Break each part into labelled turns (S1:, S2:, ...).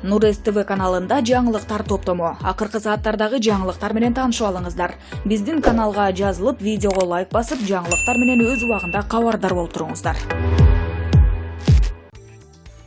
S1: Нур СТВ каналында жаңылыктар топтому. Акыркы сааттардагы жаңылыктар менен таанышып алыңыздар. Биздин каналга жазылып, видеого лайк басып, жаңылыктар менен өз убагында кабардар болуп туруңуздар.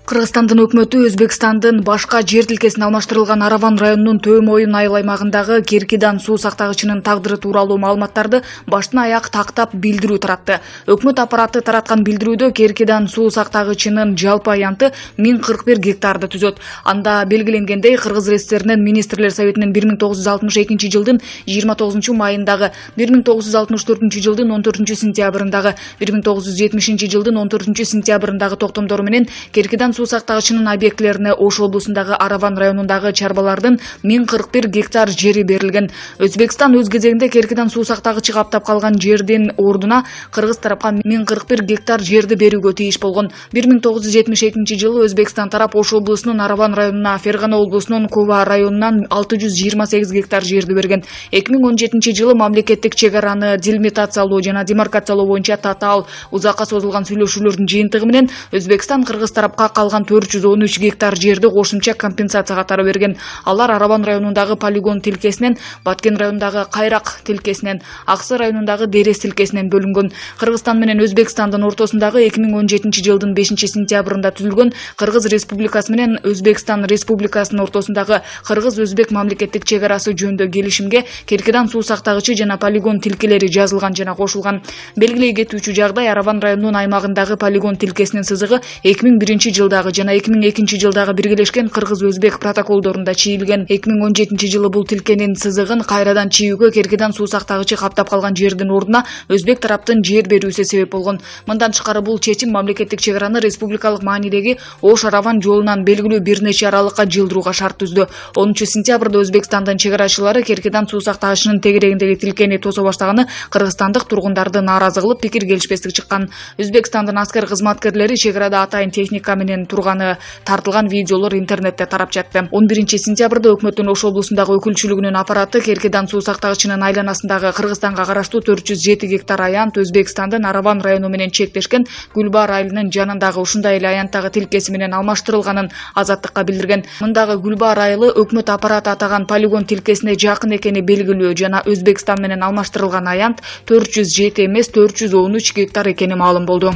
S1: Кыргызстандын өкмөтү Өзбекстандын башка жер тилкесин алмаштырылган Араван районунун Төө Моюн айыл аймагындагы Керкидан суу сактагычынын тагдыры тууралуу маалыматтарды баштан аяк тактап билдирүү таратты. Өкмөт аппараты тараткан билдирүүдө Керкидан суу сактагычынын жалпы аянты 1041 гектарды түзөт. Анда белгиленгендей, Кыргыз РСРнин Министрлер Советинин 1962 жылдын 29 майындагы, 1964 жылдын 14 сентябрындагы, 1970 жылдын 14 сентябрындагы токтомдору менен Керкидан суу сактагычынын объектилерине Ош облусундагы Араван районундагы чарбалардын 1041 гектар жери берилген. Өзбекстан өз кезегинде Керкидан суу сактагычы каптап калган жердин ордуна Кыргыз тарапка 1041 гектар жерди берүүгө тийиш болгон. 1972 жылы Өзбекстан тарап Ош облусунун Араван районуна, Фергана облусунун Кова районунан 628 гектар жерди берген. 2017 жылы мамлекеттик чек араны делимитациялоо жана демаркациялоо боюнча татаал узакка созулган сүйлөшүүлөрдүн жыйынтыгы менен Өзбекстан Кыргыз тарапка калган 413 гектар жерди кошумча компенсация катары берген. Алар Араван районундагы полигон тилкесинен, Баткен районундагы Кайрак тилкесинен, Аксы районундагы Дерес тилкесинен бөлүнгөн. Кыргызстан менен Өзбекстандын ортосундагы 2017 жылдын 5 сентябрында түзүлгөн Кыргыз Республикасы менен Өзбекстан Республикасынын ортосундагы Кыргыз-өзбек мамлекеттик чек арасы жөнүндө келишимге Керкидан суу сактагычы жана полигон тилкелери жазылган жана кошулган. Белгилей кетүүчү жагдай, Араван районунун аймагындагы полигон тилкесинин сызыгы 2001 жылдагы жана 2002 жылдагы биргелешкен Кыргыз-өзбек протоколдорунда чийилген. 2017 жылы бул тилкенин сызыгын кайрадан чийүүгө Керкидан суу сактагычы каптап калган жердин ордуна Өзбек тараптын жер берүүсү себеп болгон. Мындан тышкары бул чечим мамлекеттик чек араны республикалык маанидеги Ош-Араван жолунан белгилүү бир нече аралыкка жылдырууга шарт түздү. 10 сентябрда Өзбекстандын чек арачылары Керкидан суу сактагычынын тегерегиндеги тилкени тосо баштаганы кыргызстандык тургундарды нааразы кылып, пикир келишпестик чыккан. Өзбекстандын аскер кызматкерлери чек арада атайын техника менен турганы тартылган видеолор интернетте тарап жатты. 11 сентябрда өкмөттүн Ош облусундагы өкүлчүлүгүнүн аппараты Керкидан суу сактагычынын айланасындагы Кыргызстанга караштуу 407 гектар аянт Өзбекстандын Араван району менен чектешкен Гүлбар айылынын жанындагы ушундай эле аянттагы тилкеси менен алмаштырылганын азаттыкка билдирген. Мындагы Гүлбар айылы өкмөт аппараты атаган полигон тилкесине жакын экени белгилүү жана Өзбекстан менен алмаштырылган аянт 407 эмес 413 гектар экени маалым болду.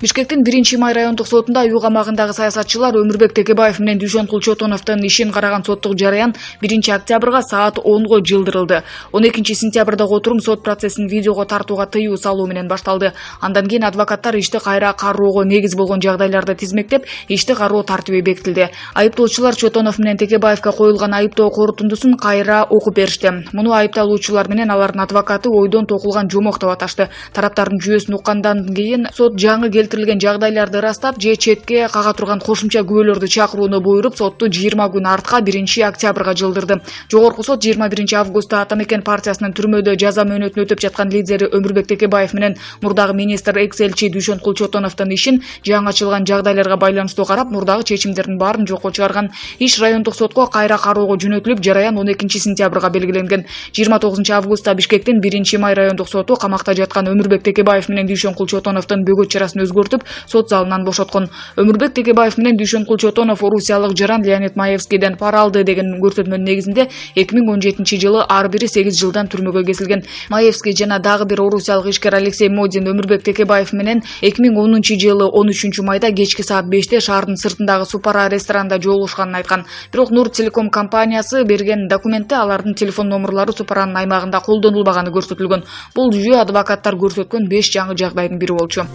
S1: Бишкектин 1-май райондук сотунда үй камагындагы саясатчылар Өмүрбек Текебаев менен Дүйшөнкул Чотоновдун ишин караган соттук жараян 1 октябрга саат 10го жылдырылды. 12 сентябрда отурум сот процессин видеого тартууга тыюу салуу менен башталды. Андан кийин адвокаттар ишти кайра кароого негиз болгон жагдайларды тизмектеп, ишти кароо тартиби бекитилди. Айыптоочулар Чотонов менен Текебаевке коюлган айыптоо корутундусун кайра окуп беришти. Муну айыпталуучулар менен алардын адвокаты ойдон токулган жомок деп аташты. Тараптардын жүйөсүн уккандан кийин сот жаңы жагдайларды ырастап же четке кага турган кошумча күбөлөрдү чакырууну буйруп, сотту 20 күн артка 1 октябрга жылдырды. Жогорку сот 21 августта Атамекен партиясынын түрмөдө жаза мөөнөтүн өтөп жаткан лидери Өмүрбек Текебаев менен мурдагы министр экс-элчи Дүйшөнкул Чотоновдун ишин жаңы ачылган жагдайларга байланыштуу карап, мурдагы чечимдердин баарын жокко чыгарган. Иш райондук сотко кайра кароого жөнөтүлүп, жараян 12 сентябрга белгиленген. 29 августта Бишкектин 1-май райондук соту камакта жаткан Өмүрбек Текебаев менен Дүйшөнкул Чотоновдун бөгөт чарасын өзгөртүп, сот залынан бошоткон. Өмүрбек Текебаев менен Дүйшөнкул Чотонов орусиялык жаран Леонид Маевскийден пара алды деген көрсөтмөнүн негизинде 2017 жылы ар бири 8 жылдан түрмөгө кесилген. Маевский жана дагы бир орусиялык ишкер Алексей Модин Өмүрбек Текебаев менен 2010 жылы 13 майда кечки саат 5те шаардын сыртындагы Супара ресторанында жолугушканын айткан. Бирок Нур Телеком компаниясы берген документте алардын телефон номерлору Супаранын аймагында колдонулбаганы көрсөтүлгөн. Бул жүйө адвокаттар көрсөткөн 5 жаңы жагдайдын бири болчу.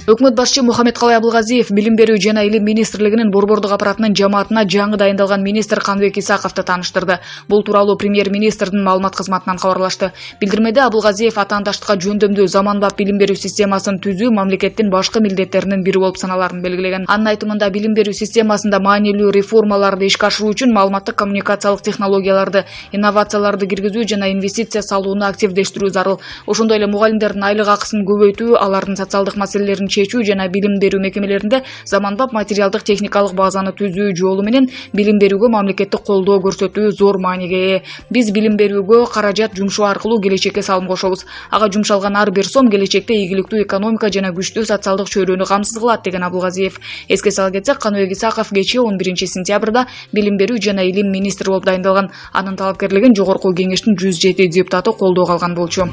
S1: Өкмөт башчы Мухаммедкалай Абылгазиев билим берүү жана илим министрлигинин борбордук аппаратынын жамаатына жаңы дайындалган министр Каныбек Исаковду тааныштырды. Бул тууралуу премьер-министрдин маалымат кызматынан кабарлашты. Билдирмеде Абылгазиев атаандаштыкка жөндөмдүү заманбап билим берүү системасын түзүү мамлекеттин башкы милдеттеринин бири болуп саналарын белгилеген. Анын айтымында билим берүү системасында маанилүү реформаларды ишке ашыруу үчүн маалыматтык коммуникациялык технологияларды, инновацияларды киргизүү жана инвестиция салууну активдештирүү зарыл. Ошондой эле мугалимдердин айлык акысын көбөйтүү, алардын социалдык маселелерин чечүү жана билим берүү мекемелеринде заманбап материалдык техникалык базаны түзүү жолу менен билим берүүгө мамлекеттик колдоо көрсөтүү зор мааниге ээ. Биз билим берүүгө каражат жумшоо аркылуу келечекке салым кошобуз. Ага жумшалган ар бир сом келечекте ийгиликтүү экономика жана күчтүү социалдык чөйрөнү камсыз кылат деген Абылгазиев. Эске сала кетсек, Каныбек Исаков кечээ 11 сентябрда билим берүү жана илим министри болуп дайындалган. Анын талапкерлигин жогорку кеңештин 107 депутаты колдоого алган болчу.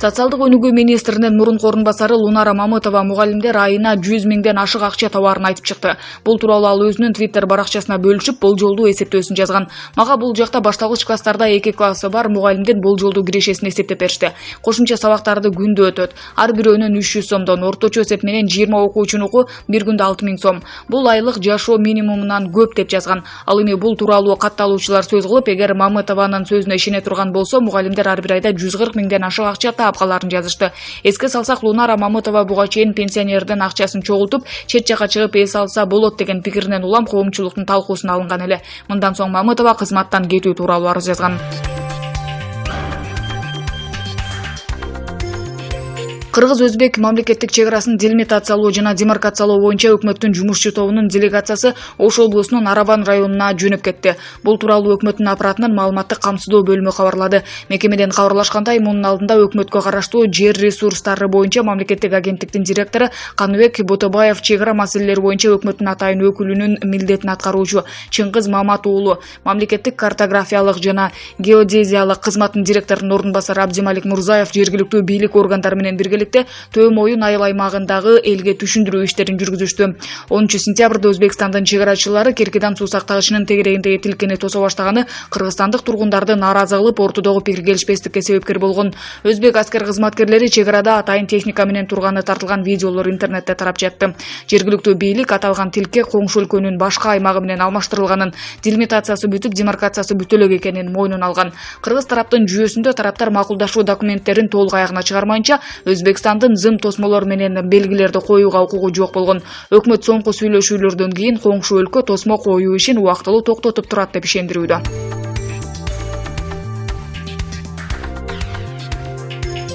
S1: Социалдык өнүгүү министринин мурунку орун басары Лунара Мамытова мугалимдер айына 100 миңден ашык акча табаарын айтып чыкты. Бул тууралуу ал өзүнүн Twitter баракчасына бөлүшүп, болжолдуу эсептөөсүн жазган. Мага бул жакта башталгыч класстарда 2 классы бар мугалимдин болжолдуу кирешесин эсептеп беришти. Кошумча сабактарды күндө өтөт. Ар бирөөнөн 300 сомдон, орточо эсеп менен 20 окуучунун бир күндө 6000 сом. Бул айлык жашоо минимумунан көп деп жазган. Ал эми бул тууралуу катталуучулар сөз кылып, эгер Мамытованын сөзүнө ишене турган болсо, мугалимдер ар бир айда 140 миңден ашык акча каларын жазышты. Эске салсак, Лунара Мамытова буга чейин пенсионердин акчасын чогултуп, чет жака чыгып эс алса болот деген пикиринен улам коомчулуктун талкуусуна алынган эле. Мындан соң Мамытова кызматтан кетүү тууралуу арыз жазган. Кыргыз-өзбек мамлекеттик чек-арасын делимитациялоо жана демаркациялоо боюнча өкмөттүн жумушчу тобунун делегациясы Ош облусунун Араван районуна жөнөп кетти. Бул тууралуу өкмөттүн аппаратынын маалыматтык камсыздоо бөлүмү кабарлады. Мекемеден кабарлашкандай, мунун алдында өкмөткө караштуу жер ресурстары боюнча мамлекеттик агенттиктин директору Каныбек Исаковду чек-ара маселелери боюнча өкмөттүн атайын өкүлүнүн милдетин аткаруучу Чыңгыз Мамат уулу, мамлекеттик картографиялык жана геодезиялык кызматтын директорунун орун басары Абдималик Мурзаев жергиликтүү бийлик органдары менен биргеликте Төм оюн айыл аймагындагы элге түшүндүрүү иштерин жүргүзүштү. 10 сентябрда Өзбекстандын чек-арачылары Керкидан суу сактагычынын тегерегиндеги тилкени тосо баштаганы кыргызстандык тургундарды нааразы кылып, ортодогу пикир келишпестикке себепкер болгон. Өзбек аскер кызматкерлери чек-арада атайын техника менен турганы тартылган видеолор интернетте тарап жатты. Жергиликтүү бийлик аталган тилке коңшу өлкөнүн башка аймагы менен алмаштырылганын, делимитациясы бүтүп, демаркациясы бүтө элек экенин мойнуна алган. Кыргыз тараптын жүйөсүндө тараптар макулдашуу документтерин толук аягына чыгармайынча Өзбекстандын зым тосмолор менен белгилерди коюуга укугу жок болгон. Өкмөт соңку сүйлөшүүлөрдөн кийин коңшу өлкө тосмо коюу ишин убактылуу токтотуп турат деп ишендирүүдө.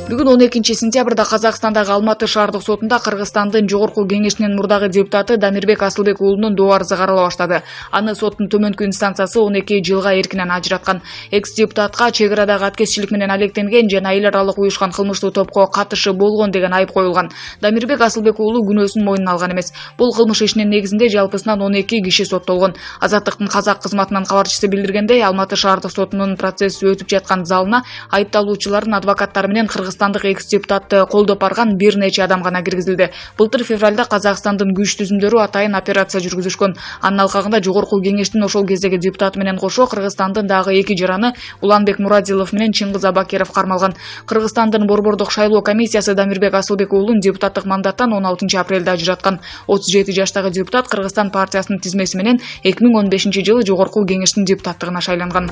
S1: Бүгүн 12 сентябрда Казакстандагы Алматы шаардык сотунда Кыргызстандын жогорку кеңешинин мурдагы депутаты Дамирбек Асылбек уулунун доо арызы карала баштады. Аны соттун төмөнкү инстанциясы 12 жылга эркинен ажыраткан. Экс-депутатка чек-арадагы аткезчилик менен алектенген жана эл аралык уюшкан кылмыштуу топко катышы болгон деген айып коюлган. Дамирбек Асылбек уулу күнөөсүн мойнуна алган эмес. Бул кылмыш ишинин негизинде жалпысынан 12 киши соттолгон. Азаттыктын казак кызматынын кабарчысы билдиргендей, Алматы шаардык сотунун процесси өтүп жаткан залына айыпталуучулардын адвокаттары менен Кыргызстандык экс-депутатты колдоп барган бир нече адам гана киргизилди. Былтыр февралда Казакстандын күч түзүмдөрү атайын операция жүргүзүшкөн. Анын алкагында жогорку кеңештин ошол кездеги депутаты менен кошо Кыргызстандын дагы 2 жараны Уланбек Мурадилов менен Чыңгыз Абакеров кармалган. Кыргызстандын борбордук шайлоо комиссиясы Дамирбек Асылбек уулун депутаттык мандаттан 16 апрелде ажыраткан. 37 жаштагы депутат Кыргызстан партиясынын тизмеси менен 2015 жылы жогорку кеңештин депутаттыгына шайланган.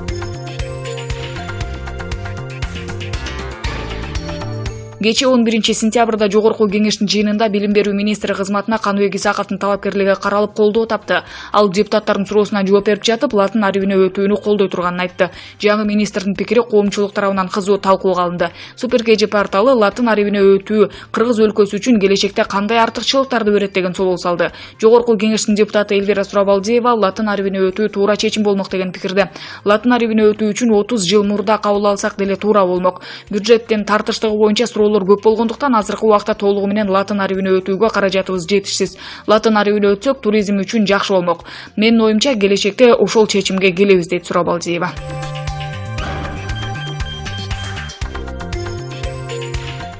S1: Кечээ 11 сентябрда жогорку кеңештин жыйынында билим берүү министри кызматына Каныбек Исаковдун талапкерлиги каралып колдоо тапты. Ал депутаттардын суроосуна жооп берип жатып, латын арабине өтүүнү колдой турганын айтты. Жаңы министрдин пикири коомчулук тарабынан кызуу талкууга алынды. Супер КЖ порталы латын арабине өтүү Кыргыз өлкөсү үчүн келечекте кандай артыкчылыктарды берет деген соол салды. Жогорку кеңештин депутаты Эльвира Сурабалдиева латын арабине өтүү туура чечим болмок деген пикирде. Латын арабине өтүү үчүн 30 жыл мурда кабыл алсак деле туура болмок. Бюджеттин тартыштыгы боюнча көп болгондуктан азыркы убакта толугу менен латын арабине өтүүгө каражатыбыз жетишсиз. Латын арабине өтсөк туризм үчүн жакшы болмок. Менин оюмча келечекте ошол чечимге келебиз, дейт Сурабалдиева.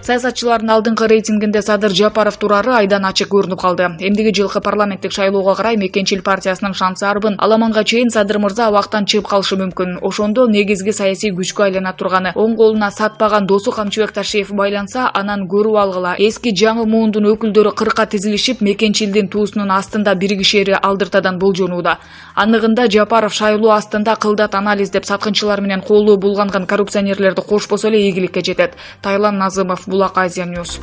S1: Саясатчылардын алдыңкы рейтингинде Садыр Жапаров турары айдан ачык көрүнүп калды. Эмдиги жылкы парламенттик шайлоого карай Мекенчил партиясынын шансы арбын. Аламанга чейин Садыр мырза абактан чыгып калышы мүмкүн. Ошондо негизги саясий күчкө айлана турганы. Оң колуна сатпаган досу Камчыбек Ташиев байланса, анан көрүп алгыла. Эски жаңы муундун өкүлдөрү кырка тизилишип, Мекенчилдин туусунун астында биригишери алдыртадан болжонууда. Аныгында Жапаров шайлоо астында кылдат анализ деп саткынчылар менен колу булганган коррупционерлерди кошпосо эле ийгиликке жетет. Тайлан Назымов, Азия Ньюс.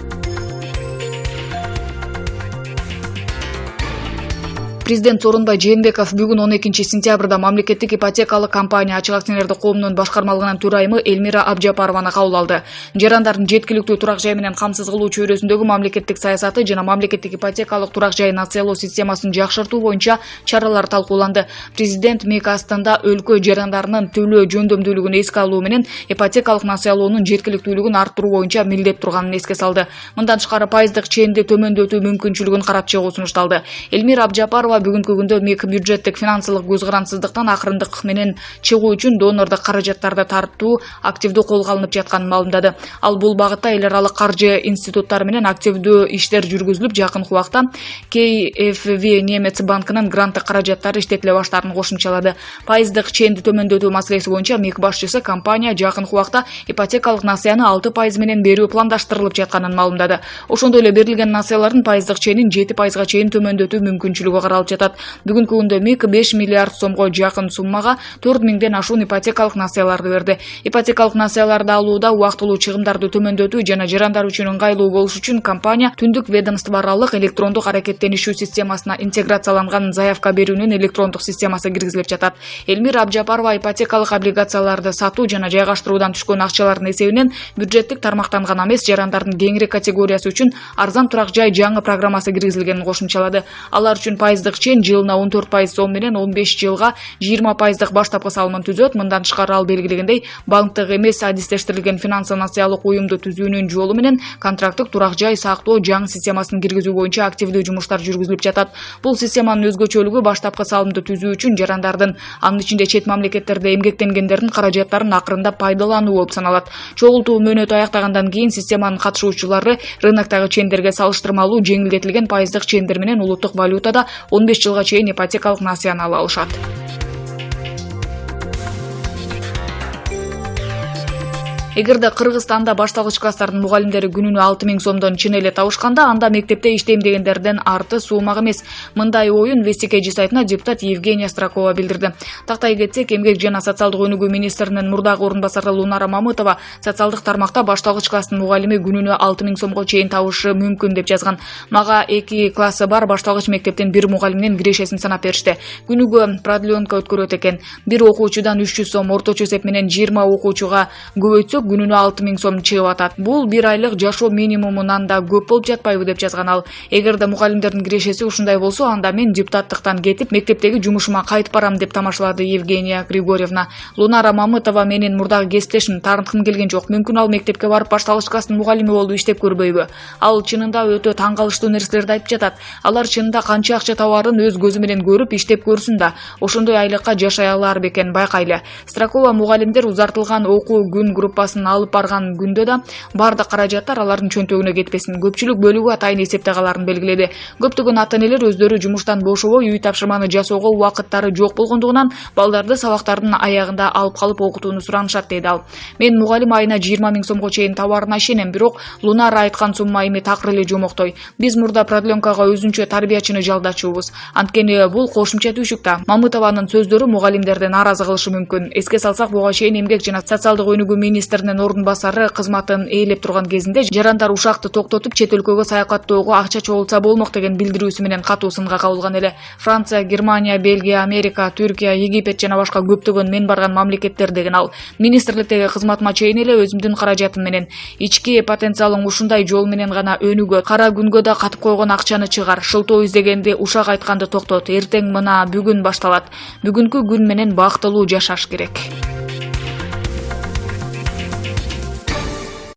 S1: Президент Сооронбай Жээнбеков бүгүн 12 сентябрда мамлекеттик ипотекалык компания ачык акционердик коомунун башкармалыгынын төрайымы Эльвира Сурабалдиеваны кабыл алды. Жарандардын жеткиликтүү турак жай менен камсыз кылуу чөйрөсүндөгү мамлекеттик саясаты жана мамлекеттик ипотекалык турак жай нациялоо системасын жакшыртуу боюнча чаралар талкууланды. Президент МИК астында өлкө жарандарынын төлөө жөндөмдүүлүгүн эске алуу менен ипотекалык нациялоонун жеткиликтүүлүгүн арттыруу боюнча милдет турганын эске салды. Мындан тышкары пайыздык ченди төмөндөтүү мүмкүнчүлүгүн карап чыгуу сунушталды. Эльвира Сурабалдиева бүгүнкү күндө МИК бюджеттик финансылык көз карансыздыктан акырындык менен чыгуу үчүн донордук каражаттарды тартуу активдүү колго алынып жатканын маалымдады. Ал бул багытта эл аралык каржы институттары менен активдүү иштер жүргүзүлүп, жакын убакта KfW немец банкынын гранттык каражаттары иштетиле баштаарын кошумчалады. Пайыздык ченди төмөндөтүү маселеси боюнча МИК башчысы компания жакын убакта ипотекалык насыяны 6% менен берүү пландаштырылып жатканын маалымдады. Ошондой эле берилген насыялардын пайыздык ченин 7%га чейин төмөндөтүү мүмкүнчүлүгү каралып жатат. Бүгүнкү күндө МИК 5 миллиард сомго жакын суммага 4000ден ашуун ипотекалык насыяларды берди. Ипотекалык насыяларды алууда убактылуу чыгымдарды төмөндөтүү жана жарандар үчүн ыңгайлуу болуш үчүн компания түндүк ведомство аралык электрондук аракеттенишүү системасына интеграцияланган заявка берүүнүн электрондук системасы киргизилип жатат. Эльвира Сурабалдиева ипотекалык облигацияларды сатуу жана жайгаштыруудан түшкөн акчалардын эсебинен бюджеттик тармактан гана эмес, жарандардын кеңири категориясы үчүн арзан турак жай жаңы программасы киргизилгенин кошумчалады. Алар үчүн пайыздык чен жылына 14% сом менен 15 жылга 20% баштапкы салымын түзөт. Мындан тышкары ал белгилегендей, банктык эмес адистештирилген финансылык уюмду түзүүнүн жолу менен контракттык турак жай сактоо жаңы системасын киргизүү боюнча активдүү жумуштар жүргүзүлүп жатат. Бул системанын өзгөчөлүгү баштапкы салымды түзүү үчүн жарандардын, анын ичинде чет мамлекеттерде эмгектенгендердин каражаттарын акырында пайдалануу болуп саналат. Чогултуу мөөнөтү аяктагандан кийин системанын катышуучулары рыноктогу чендерге салыштырмалуу жеңилдетилген пайыздык чендер менен улуттук валютада 15 жылга чейин ипотекалык насыяны ала алышат. Эгерде Кыргызстанда башталгыч класстардын мугалимдери күнүнө 6000 сомдон чын эле табышканда, анда мектепте иштейм дегендерден арты суумак эмес. Мындай оюн Вестикеджи сайтына депутат Евгения Строкова билдирди. Тактай кетсек, эмгек жана социалдык өнүгүү министринин мурдагы орун басары Лунара Мамытова социалдык тармакта башталгыч класстын мугалими күнүнө 6000 сомго чейин табышы мүмкүн деп жазган. Мага 2 классы бар башталгыч мектептин бир мугалиминин кирешесин санап беришти. Күнүгө продленка өткөрөт экен. Бир окуучудан 300 сом, орточо эсеп менен 20 окуучуга көбөйтсөк күнүнө 6000 сом чыгып атат. Бул бир айлык жашоо минимумунан да көп болуп жатпайбы деп жазган ал. Эгерде мугалимдердин кирешеси ушундай болсо, анда мен депутаттыктан кетип мектептеги жумушума кайтып барам деп тамашалады Евгения Григорьевна. Лунара Мамытова менин мурдагы кесиптешим, таарынткым келген жок. Мүмкүн ал мектепке барып башталгыч класстын мугалими болуп иштеп көрбөйбү. Ал чынында өтө таң калыштуу нерселерди айтып жатат. Алар чынында канча акча табаарын өз көзү менен көрүп иштеп көрсүн да, ошондой айлыкка жашай алар бекен, байкайлы. Строкова мугалимдер узартылган окуу күн группасын алып барган күндө да бардык каражаттар алардын чөнтөгүнө кетпесин, көпчүлүк бөлүгү атайын эсепте каларын белгиледи. Көптөгөн ата-энелер өздөрү жумуштан бошобой үй тапшырманы жасоого убакыттары жок болгондугунан балдарды сабактардын аягында алып калып окутууну суранышат, дейт ал. Мен мугалим айына 20 000 сомго чейин табарына ишенем, бирок Лунара айткан сумма эми такыр эле жомоктой. Биз мурда продленкага өзүнчө тарбиячыны жалдачубуз. Анткени бул кошумча түйшүк да. Мамытованын сөздөрү мугалимдерди нааразы кылышы мүмкүн. Эске салсак, буга чейин эмгек жана социалдык өнүгүү министринин орун басары кызматын ээлеп турган кезинде жарандар ушакты токтотуп чет өлкөгө саякаттоого акча чогултса болмок деген билдирүүсү менен катуу сынга кабылган эле. Франция, Германия, Бельгия, Америка, Түркия, Египет жана башка көптөгөн мен барган мамлекеттер деген ал. Министрликтеги кызматыма чейин эле өзүмдүн каражатым менен ички потенциалың ушундай жол менен гана өнүгөт. Кара күнгө да катып койгон акчаны чыгар. Шылтоо издегенди, ушак айтканды токтот. Эртең мына бүгүн башталат. Бүгүнкү күн менен бактылуу жашаш керек.